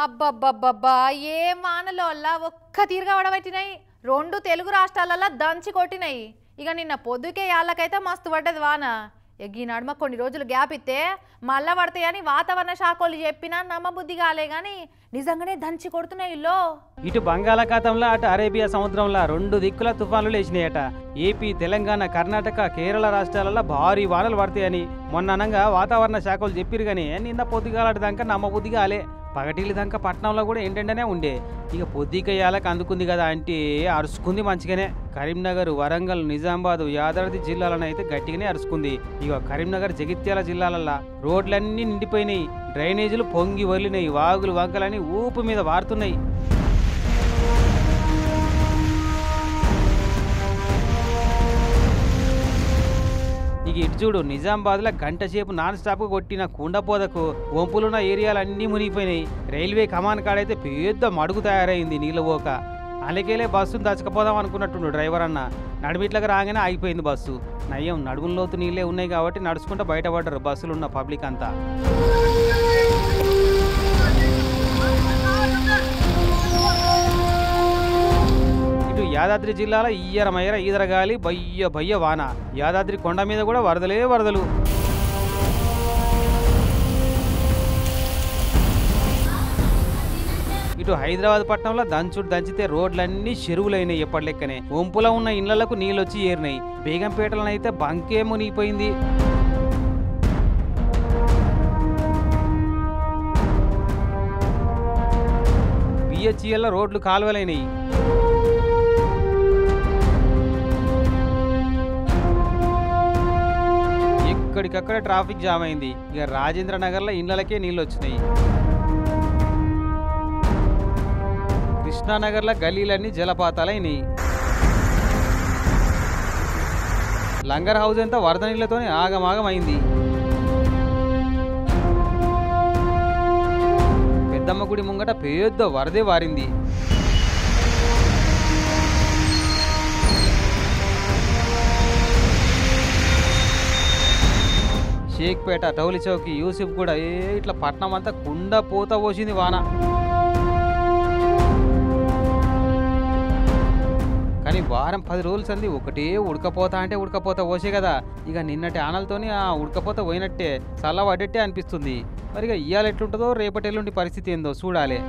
అబ్బబ్బబ్బబ్బా ఏం వానలోల్లా ఒక్క తీరుగా వడబెట్టినాయి. రెండు తెలుగు రాష్ట్రాలలో దంచి కొట్టినాయి. ఇక నిన్న పొద్దుకే యాళ్ళకైతే మస్తు పడ్డది వాన. ఈ నడుమ కొన్ని రోజులు గ్యాప్ ఇస్తే మళ్ళా పడతాయని వాతావరణ శాఖలు చెప్పినా నమ్మబుద్ధి కాలే గాని నిజంగానే దంచి కొడుతున్నాయి. ఇటు బంగాళాఖాతంలో అటు అరేబియా సముద్రంలో రెండు దిక్కుల తుఫాన్లు లేచినాయట. ఏపీ, తెలంగాణ, కర్ణాటక, కేరళ రాష్ట్రాలలో భారీ వానలు పడతాయని మొన్ననంగా వాతావరణ శాఖలు చెప్పిరు కానీ నిన్న పొద్దుగాలటి దాకా నమ్మబుద్ధి కాలే. పగటిల్లి దాకా పట్టణంలో కూడా ఏంటంటేనే ఉండే. ఇక పొద్దుకయ్యాలకు అందుకుంది కదా అంటే అరుచుకుంది మంచిగానే. కరీంనగర్, వరంగల్, నిజామాబాద్, యాదాద్రి జిల్లాలను అయితే గట్టిగానే అరుచుకుంది. ఇక కరీంనగర్, జగిత్యాల జిల్లాలల్లో రోడ్లన్నీ నిండిపోయినాయి. డ్రైనేజీలు పొంగి వదిలినాయి. వాగులు వంకలని ఊపు మీద వారుతున్నాయి. ఇక ఇటు చూడు, నిజామాబాద్లో గంట సేపు నాన్ స్టాప్ కొట్టిన కుండపోదకు వంపులున్న ఏరియాలన్నీ మునిగిపోయినాయి. రైల్వే కమాన్ కాడైతే పెద్ద మడుగు తయారైంది నీళ్ళ పోక. అలకేలే బస్సును దచ్చకపోదాం అనుకున్నట్టుండు డ్రైవర్ అన్న. నడిమిట్లకు రాగానే ఆగిపోయింది బస్సు. నయ్యం నడుములోతు నీళ్ళే ఉన్నాయి కాబట్టి నడుచుకుంటూ బయటపడ్డారు బస్సులున్న పబ్లిక్ అంతా. యాదాద్రి జిల్లాలో ఈయరమయ్యర ఈదరగాలి బయ్య బయ్య వాన. యాదాద్రి కొండ మీద కూడా వరదలే వరదలు. ఇటు హైదరాబాద్ పట్టణంలో దంచుడు దంచితే రోడ్లన్నీ చెరువులైనాయి. ఎప్పటి లెక్కనే వంపులో ఉన్న ఇళ్లకు నీళ్ళొచ్చి ఏరినాయి. బేగంపేటలనైతే బంకే మునిగిపోయింది. బిహెచ్ఎల్లో రోడ్లు కాలువలైనాయి. ఇక్కడికక్కడ ట్రాఫిక్ జామ్ అయింది. ఇక రాజేంద్ర నగర్లో ఇళ్లకే నీళ్ళు వచ్చినాయి. కృష్ణానగర్లో గల్లీలన్నీ జలపాతాలైనాయి. లంగర్ హౌస్ అంతా వరద నీళ్లతోనే ఆగమాగమైంది. పెద్దమ్మ గుడి ముంగట పెద్ద వరదే వారింది. షేక్పేట, టౌలి చౌకి, యూసుఫ్ కూడా ఇట్లా పట్నం అంతా కుండ పూత పోసింది వాన. కానీ వారం 10 రోజులు సంది ఒకటే ఉడకపోతా అంటే ఉడకపోతా పోసే కదా. ఇక నిన్నటి ఆనలతోని ఆ ఉడకపోతా పోయినట్టే చల్ల పడ్డట్టే అనిపిస్తుంది. మరి ఇక ఇవాళ ఎట్లుంటుందో రేపటి ఎల్లుండి పరిస్థితి ఏందో చూడాలి.